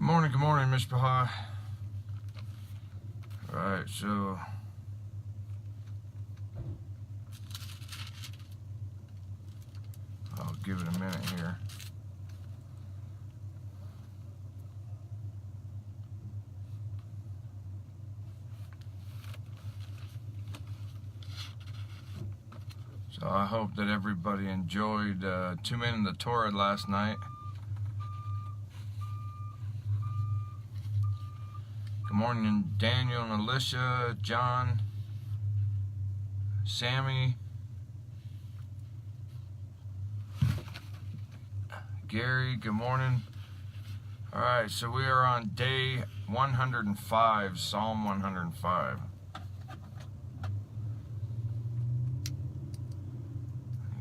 Good morning, Miss Baha. Alright, so I'll give it a minute here. So I hope that everybody enjoyed 2 Men in the Torah last night. Good morning, Daniel and Alicia, John, Sammy, Gary, good morning. Alright, so we are on day 105, Psalm 105.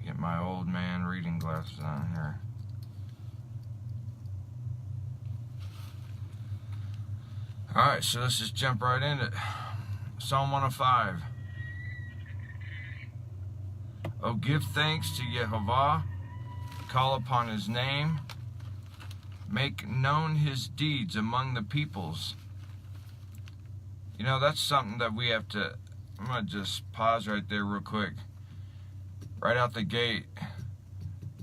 Get my old man reading glasses on here. Alright, so let's just jump right into it. Psalm 105. Oh, give thanks to Yehovah, call upon his name, make known his deeds among the peoples. You know, that's something that we have to, I'm going to just pause right there real quick. Right out the gate.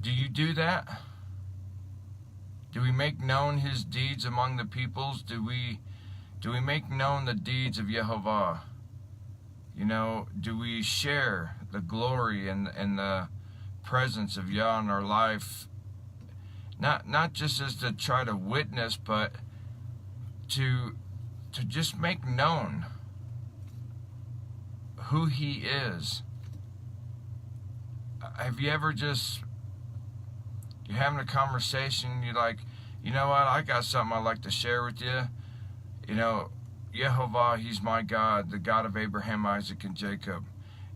Do you do that? Do we make known his deeds among the peoples? Do we make known the deeds of Yehovah? You know, do we share the glory and the presence of Yah in our life? Not just as to try to witness, but to just make known who he is. Have you ever just, you're having a conversation, you're like, you know what, I got something I'd like to share with you. You know, Yehovah, he's my God, the God of Abraham, Isaac, and Jacob.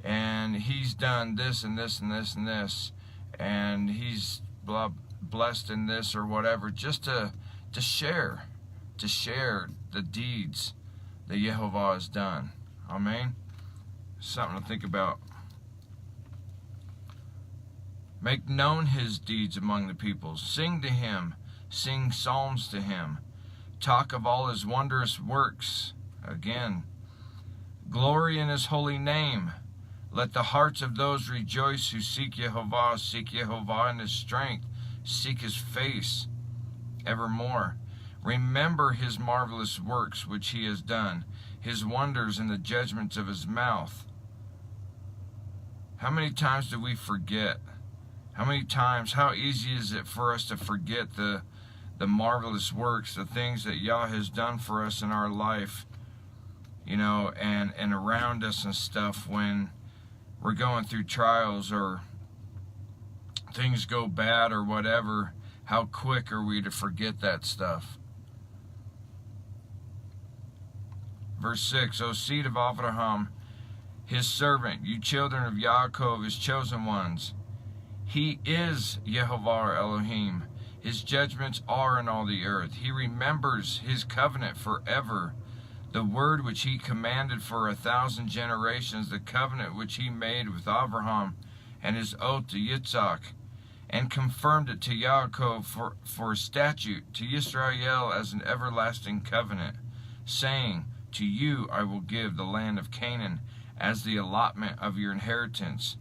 And he's done this and this and this and this. And he's blessed in this or whatever. Just to share the deeds that Yehovah has done. Amen? Something to think about. Make known his deeds among the peoples. Sing to him. Sing psalms to him. Talk of all his wondrous works. Again, glory in his holy name. Let the hearts of those rejoice who seek Yehovah in his strength, seek his face evermore. Remember his marvelous works which he has done, his wonders and the judgments of his mouth. How many times do we forget? How many times, how easy is it for us to forget the marvelous works, the things that Yah has done for us in our life, you know, and around us and stuff when we're going through trials or things go bad or whatever. How quick are we to forget that stuff? Verse 6, O seed of Abraham, his servant, you children of Yaakov, his chosen ones. He is Yehovah Elohim. His judgments are in all the earth. He remembers his covenant forever, the word which he commanded for 1,000 generations, the covenant which he made with Abraham and his oath to Yitzhak, and confirmed it to Yaakov for a statute, to Israel as an everlasting covenant, saying, to you I will give the land of Canaan as the allotment of your inheritance.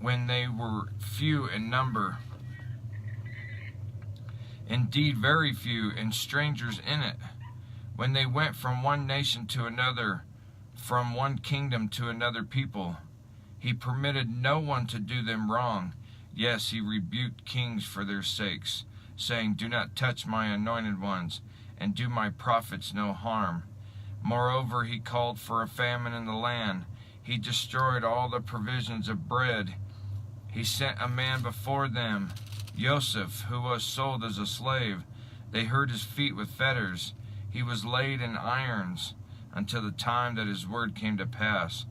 When they were few in number, indeed very few, and strangers in it, when they went from one nation to another, from one kingdom to another people, he permitted no one to do them wrong. Yes, he rebuked kings for their sakes, saying, do not touch my anointed ones, and do my prophets no harm. Moreover, he called for a famine in the land. He destroyed all the provisions of bread. He sent a man before them, Joseph, who was sold as a slave. They hurt his feet with fetters. He was laid in irons until the time that his word came to pass.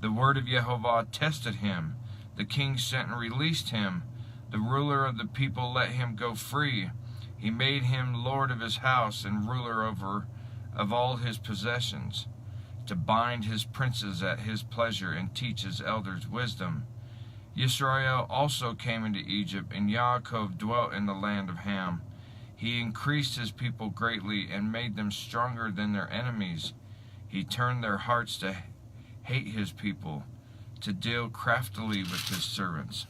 The word of Yehovah tested him. The king sent and released him. The ruler of the people let him go free. He made him lord of his house and ruler of all his possessions, to bind his princes at his pleasure and teach his elders wisdom. Yisrael also came into Egypt, and Yaakov dwelt in the land of Ham. He increased his people greatly and made them stronger than their enemies. He turned their hearts to hate his people, to deal craftily with his servants.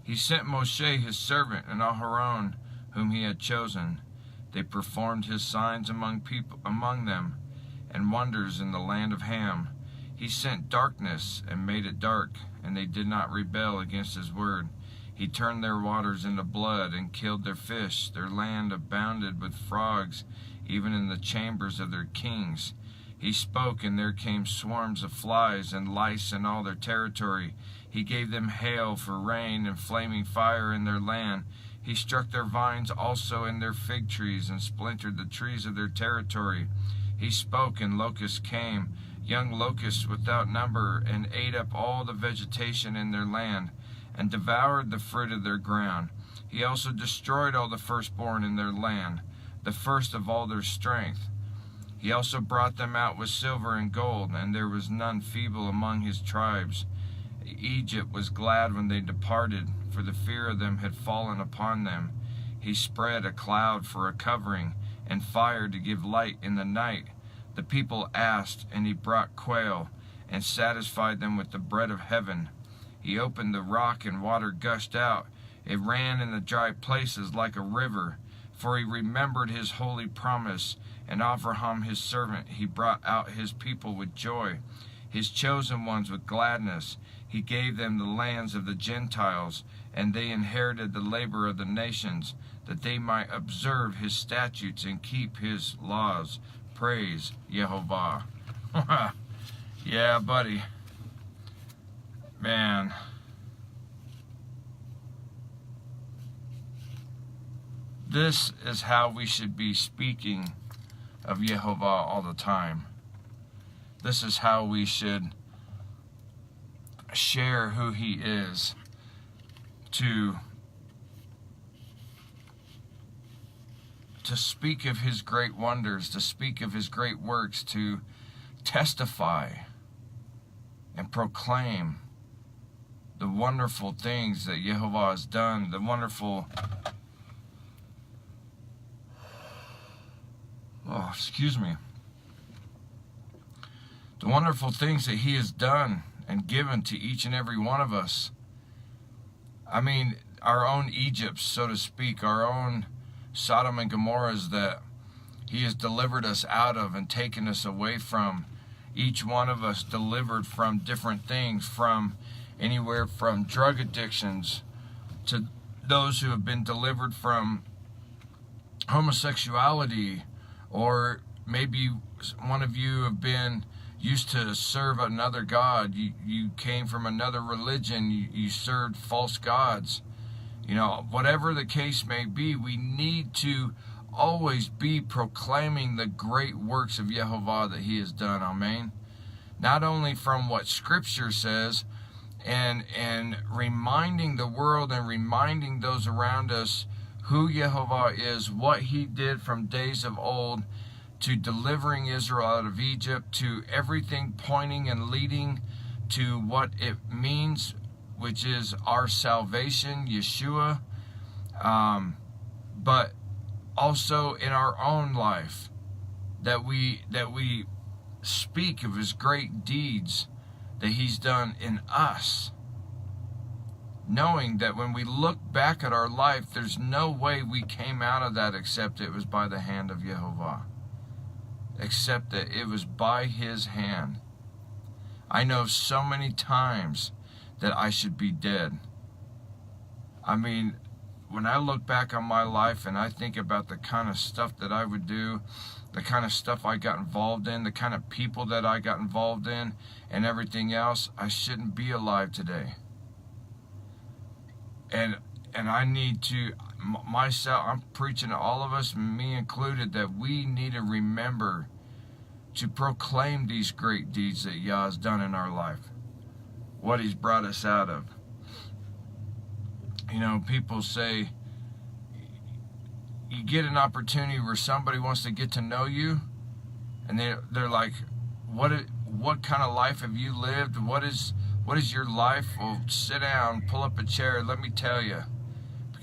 He sent Moshe his servant and Aharon, whom he had chosen. They performed his signs among them, and wonders in the land of Ham. He sent darkness and made it dark, and they did not rebel against his word. He turned their waters into blood and killed their fish. Their land abounded with frogs, even in the chambers of their kings. He spoke, and there came swarms of flies and lice in all their territory. He gave them hail for rain and flaming fire in their land. He struck their vines also in their fig trees and splintered the trees of their territory. He spoke, and locusts came, young locusts without number, and ate up all the vegetation in their land, and devoured the fruit of their ground. He also destroyed all the firstborn in their land, the first of all their strength. He also brought them out with silver and gold, and there was none feeble among his tribes. Egypt was glad when they departed, for the fear of them had fallen upon them. He spread a cloud for a covering, and fire to give light in the night. The people asked, and he brought quail, and satisfied them with the bread of heaven. He opened the rock, and water gushed out. It ran in the dry places like a river, for he remembered his holy promise, and Abraham his servant. He brought out his people with joy, his chosen ones with gladness. He gave them the lands of the Gentiles, and they inherited the labor of the nations, that they might observe his statutes and keep his laws. Praise Yehovah. Yeah, buddy. Man. This is how we should be speaking of Yehovah all the time. This is how we should share who he is, to speak of his great wonders, to speak of his great works, to testify and proclaim the wonderful things that Yehovah has done, the wonderful, the wonderful things that he has done and given to each and every one of us. I mean, our own Egypt, so to speak, our own Sodom and Gomorrahs that he has delivered us out of and taken us away from. Each one of us delivered from different things, from anywhere from drug addictions to those who have been delivered from homosexuality, or maybe one of you have been used to serve another god. You came from another religion. You served false gods. You know, whatever the case may be, we need to always be proclaiming the great works of Yehovah that he has done. Amen. Not only from what Scripture says, and reminding the world and reminding those around us who Yehovah is, what he did from days of old, to delivering Israel out of Egypt, to everything pointing and leading to what it means, which is our salvation, Yeshua, but also in our own life, that we speak of his great deeds that he's done in us, knowing that when we look back at our life, there's no way we came out of that except it was by the hand of Yehovah, except that it was by his hand. I know so many times that I should be dead. I mean, when I look back on my life and I think about the kind of stuff that I would do, the kind of stuff I got involved in, the kind of people that I got involved in, and everything else, I shouldn't be alive today. And I need to, myself, I'm preaching to all of us, me included, that we need to remember to proclaim these great deeds that Yah has done in our life, what he's brought us out of. You know, people say, you get an opportunity where somebody wants to get to know you, and they're like, what kind of life have you lived? What is your life? Well, sit down, pull up a chair, let me tell you.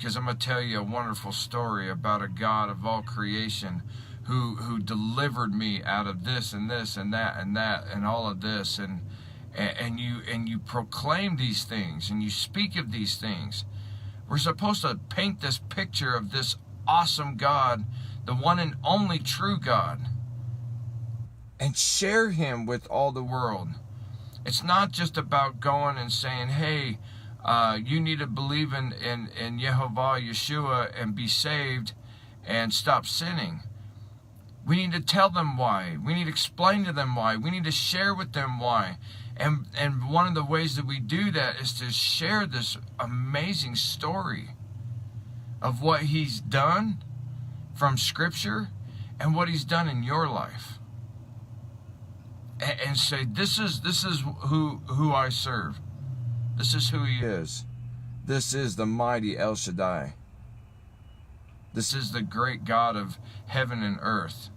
because I'm going to tell you a wonderful story about a God of all creation who delivered me out of this and this and that and all of this, and you proclaim these things and you speak of these things. We're supposed to paint this picture of this awesome God, the one and only true God, and share him with all the world. It's not just about going and saying, hey, you need to believe in Yehovah, Yeshua, and be saved and stop sinning. We need to tell them why. We need to explain to them why. We need to share with them why. And one of the ways that we do that is to share this amazing story of what he's done from Scripture and what he's done in your life. And say, this is who I serve. This is who he is. This is the mighty El Shaddai. This is the great God of heaven and earth.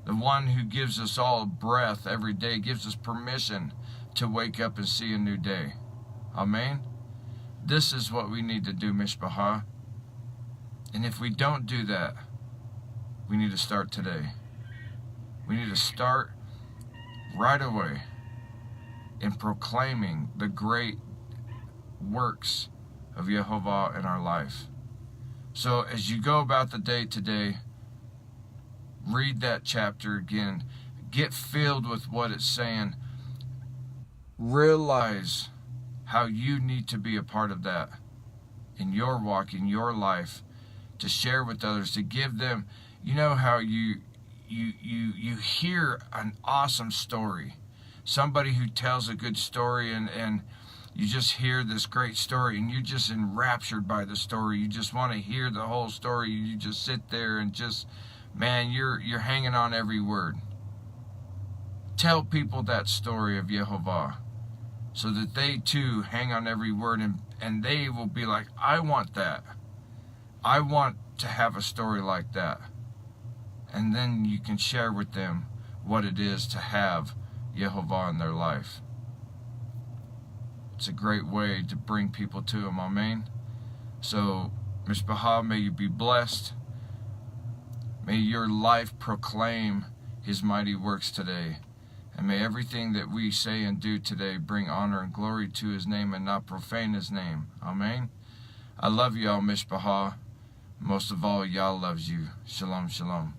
The one who gives us all breath every day, gives us permission to wake up and see a new day. Amen? This is what we need to do, Mishpachah. And if we don't do that, we need to start today. We need to start right away in proclaiming the great works of Yehovah in our life. So as you go about the day today, read that chapter again. Get filled with what it's saying. Realize how you need to be a part of that in your walk, in your life, to share with others, to give them. You know how you hear an awesome story, somebody who tells a good story, and you just hear this great story and you're just enraptured by the story. You just want to hear the whole story. You just sit there and just, man, you're hanging on every word. Tell people that story of Yehovah so that they too hang on every word, and they will be like, I want that. I want to have a story like that. And then you can share with them what it is to have Yehovah in their life. It's a great way to bring people to him. Amen. So, Mishpachah, may you be blessed. May your life proclaim his mighty works today. And may everything that we say and do today bring honor and glory to his name and not profane his name. Amen. I love y'all, Mishpachah. Most of all, Yah loves you. Shalom, shalom.